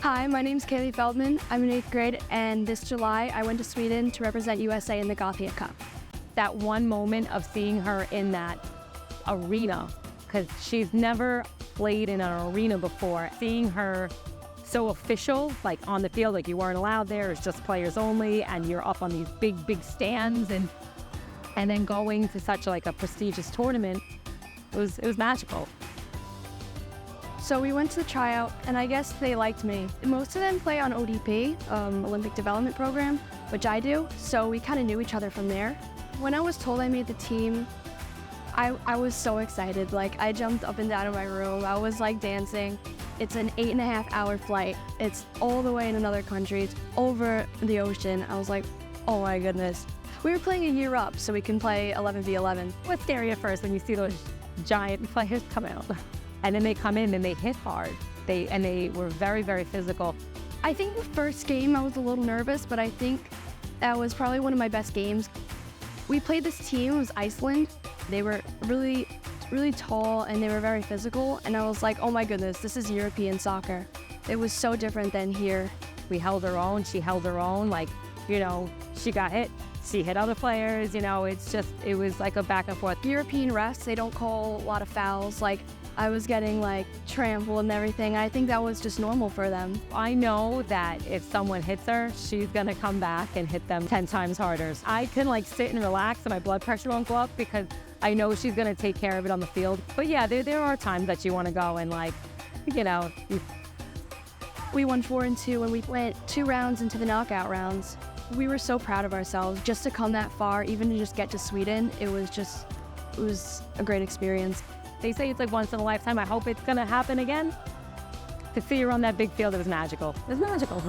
Hi, my name's Kaylee Feldman. I'm in 8th grade, and this July I went to Sweden to represent USA in the Gothia Cup. That one moment of seeing her in that arena, because she's never played in an arena before, seeing her so official, like on the field, like you weren't allowed there, it's just players only, and you're up on these big stands, and then going to such like a prestigious tournament, it was magical. So we went to the tryout, and I guess they liked me. Most of them play on ODP, Olympic Development Program, which I do, so we kind of knew each other from there. When I was told I made the team, I was so excited. Like, I jumped up and down in my room. I was like dancing. It's an 8.5-hour flight. It's all the way in another country. It's over the ocean. I was like, oh my goodness. We were playing a year up, so we can play 11v11. What's scary at first when you see those giant players come out? And then they come in and they hit hard. They were very physical. I think the first game I was a little nervous, but I think that was probably one of my best games. We played this team, it was Iceland. They were really tall and they were very physical. And I was like, oh my goodness, this is European soccer. It was so different than here. We held her own, she held her own. Like, you know, she got hit. She hit other players, you know, it was like a back and forth. European refs, they don't call a lot of fouls. Like, I was getting like trampled and everything. I think that was just normal for them. I know that if someone hits her, she's gonna come back and hit them 10 times harder. I can like sit and relax and my blood pressure won't go up because I know she's gonna take care of it on the field. But yeah, there are times that you wanna go and like, you know. We won 4-2 and we went 2 rounds into the knockout rounds. We were so proud of ourselves just to come that far, even to just get to Sweden. It was a great experience. They say it's like once in a lifetime. I hope it's gonna happen again. To see her on that big field, it was magical. It was magical.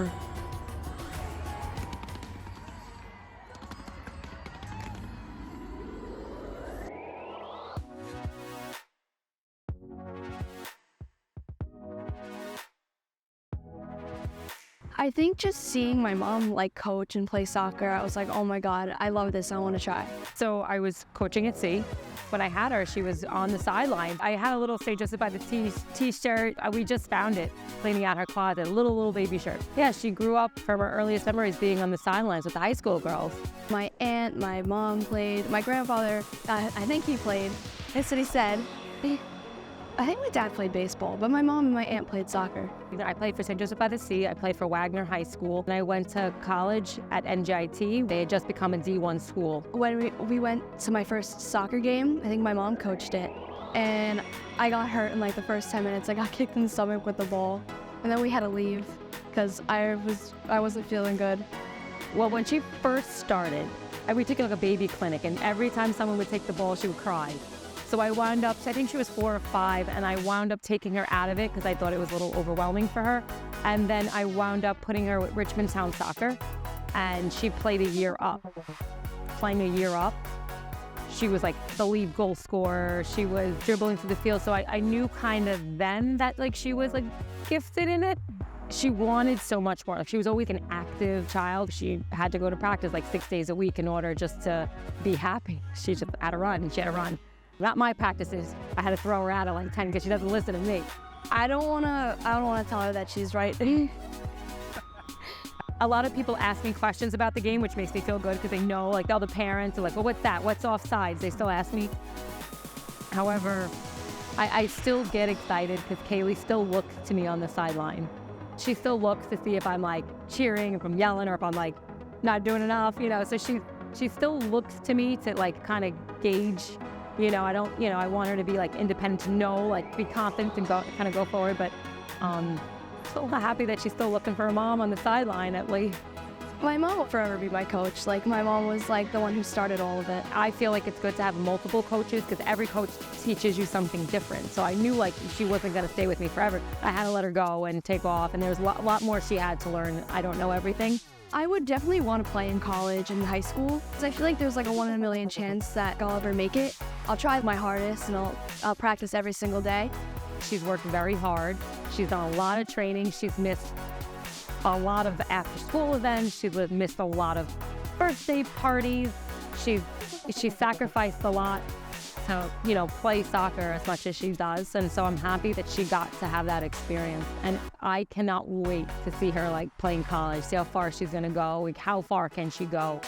I think just seeing my mom like coach and play soccer, I was like, oh my God, I love this, I want to try. So I was coaching at sea. When I had her, she was on the sideline. I had a little Say Joseph by the t-shirt. We just found it, cleaning out her closet, a little baby shirt. Yeah, she grew up from her earliest memories being on the sidelines with the high school girls. My aunt, my mom played, my grandfather, I think he played. That's what he said. I think my dad played baseball, but my mom and my aunt played soccer. I played for St. Joseph by the Sea. I played for Wagner High School. And I went to college at NJIT. They had just become a D1 school. When we went to my first soccer game, I think my mom coached it. And I got hurt in like the first 10 minutes. I got kicked in the stomach with the ball. And then we had to leave because I wasn't feeling good. Well, when she first started, we took like a baby clinic, and every time someone would take the ball, she would cry. So I wound up, I think she was 4 or 5, and I wound up taking her out of it because I thought it was a little overwhelming for her. And then I wound up putting her with Richmond Town Soccer, and she played a year up. Playing a year up, she was like the lead goal scorer. She was dribbling through the field. So I knew kind of then that like she was like gifted in it. She wanted so much more. Like, she was always an active child. She had to go to practice like 6 days a week in order just to be happy. She just had to run, and she had to run. Not my practices. I had to throw her out at like 10 because she doesn't listen to me. I don't wanna tell her that she's right. A lot of people ask me questions about the game, which makes me feel good because they know, like all the parents are like, well, what's that? What's offsides? They still ask me. However, I still get excited because Kaylee still looks to me on the sideline. She still looks to see if I'm like cheering, if I'm yelling, or if I'm like not doing enough, you know. So she still looks to me to like kind of gauge. You know, I want her to be like independent, to know, like be confident and go forward. But so happy that she's still looking for her mom on the sideline at least. My mom will forever be my coach. Like, my mom was like the one who started all of it. I feel like it's good to have multiple coaches because every coach teaches you something different. So I knew like she wasn't going to stay with me forever. I had to let her go and take off, and there was a lot more she had to learn. I don't know everything. I would definitely want to play in college and high school because I feel like there's like a 1 in a million chance that I'll ever make it. I'll try my hardest and I'll practice every single day. She's worked very hard. She's done a lot of training. She's missed a lot of after-school events. She's missed a lot of birthday parties. She sacrificed a lot to, play soccer as much as she does. And so I'm happy that she got to have that experience. And I cannot wait to see her playing college, see how far she's going to go, how far can she go.